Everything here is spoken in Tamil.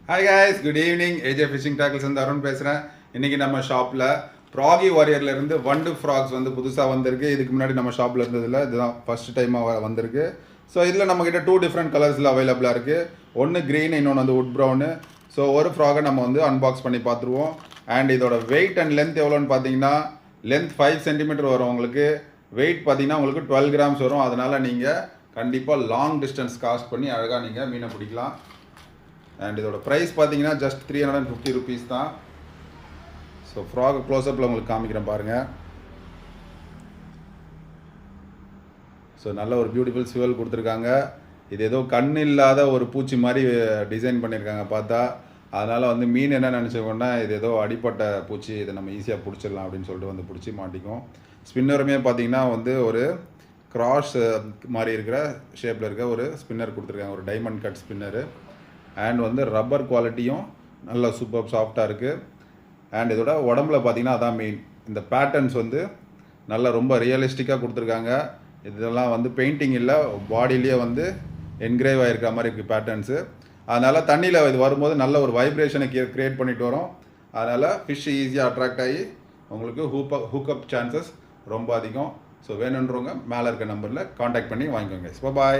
Hi guys, good evening. AJ fishing tackles வந்து அருண் பேசுகிறேன். இன்றைக்கி நம்ம ஷாப்பில் ஃப்ராகி வாரியர்லேருந்து வண்டு ஃப்ராக்ஸ் வந்து புதுசாக வந்திருக்கு. இதுக்கு முன்னாடி நம்ம ஷாப்பில் இருந்ததில்ல, இதுதான் ஃபஸ்ட் டைமாக வந்திருக்கு. ஸோ இதில் நம்மக்கிட்ட 2 டிஃப்ரெண்ட் கலர்ஸில் அவைலபிளாக இருக்குது. ஒன்று க்ரீன், இன்னொன்று வந்து வுட் ப்ரௌனு. ஸோ ஒரு ஃப்ராகை நம்ம வந்து அன்பாக்ஸ் பண்ணி பார்த்துருவோம். அண்ட் இதோட வெயிட் அண்ட் லென்த் எவ்வளோன்னு பார்த்தீங்கன்னா, லென்த் 5 சென்டிமீட்டர் வரும் உங்களுக்கு. வெயிட் பார்த்தீங்கன்னா உங்களுக்கு 12 கிராம்ஸ் வரும். அதனால் நீங்கள் கண்டிப்பாக லாங் டிஸ்டன்ஸ் காஸ்ட் பண்ணி அழகாக நீங்கள் மீனை பிடிக்கலாம். அண்ட் இதோட ப்ரைஸ் பார்த்தீங்கன்னா ஜஸ்ட் 350 ருபீஸ் தான். ஸோ ஃப்ராக் க்ளோஸ்அப்பில் உங்களுக்கு காமிக்கிறேன் பாருங்கள். ஸோ நல்ல ஒரு பியூட்டிஃபுல் சிவல் கொடுத்துருக்காங்க. இது ஏதோ கண் இல்லாத ஒரு பூச்சி மாதிரி டிசைன் பண்ணியிருக்காங்க பார்த்தா. அதனால் வந்து மீன் என்ன நினச்சிக்கோன்னா, இது ஏதோ அடிப்பட்ட பூச்சி, இதை நம்ம ஈஸியாக பிடிச்சிடலாம் அப்படின்னு சொல்லிட்டு வந்து பிடிச்சி மாட்டிக்கும். ஸ்பின்னருமே பார்த்தீங்கன்னா வந்து ஒரு கிராஸ் மாதிரி இருக்கிற ஷேப்பில் இருக்க ஒரு ஸ்பின்னர் கொடுத்துருக்காங்க, ஒரு டைமண்ட் கட் ஸ்பின்னரு. அண்ட் வந்து ரப்பர் குவாலிட்டியும் நல்லா சூப்பர் சாஃப்டாக இருக்குது. அண்ட் இதோட உடம்புல பார்த்தீங்கன்னா அதான் மெயின், இந்த பேட்டர்ன்ஸ் வந்து நல்லா ரொம்ப ரியலிஸ்டிக்காக கொடுத்துருக்காங்க. இதெல்லாம் வந்து பெயிண்டிங் இல்லை, பாடியிலேயே வந்து என்கிரேவ் ஆகிருக்கிற மாதிரி இருக்குது பேட்டர்ன்ஸு. அதனால் தண்ணியில் இது வரும்போது நல்ல ஒரு வைப்ரேஷனை க்ரியேட் பண்ணிட்டு வரும். அதனால் ஃபிஷ் ஈஸியாக அட்ராக்ட் ஆகி உங்களுக்கு ஹூக்கப் சான்சஸ் ரொம்ப அதிகம். ஸோ வேணுன்றவங்க மேலே இருக்க நம்பரில் காண்டாக்ட் பண்ணி வாங்கிக்கோங்க. பாய்.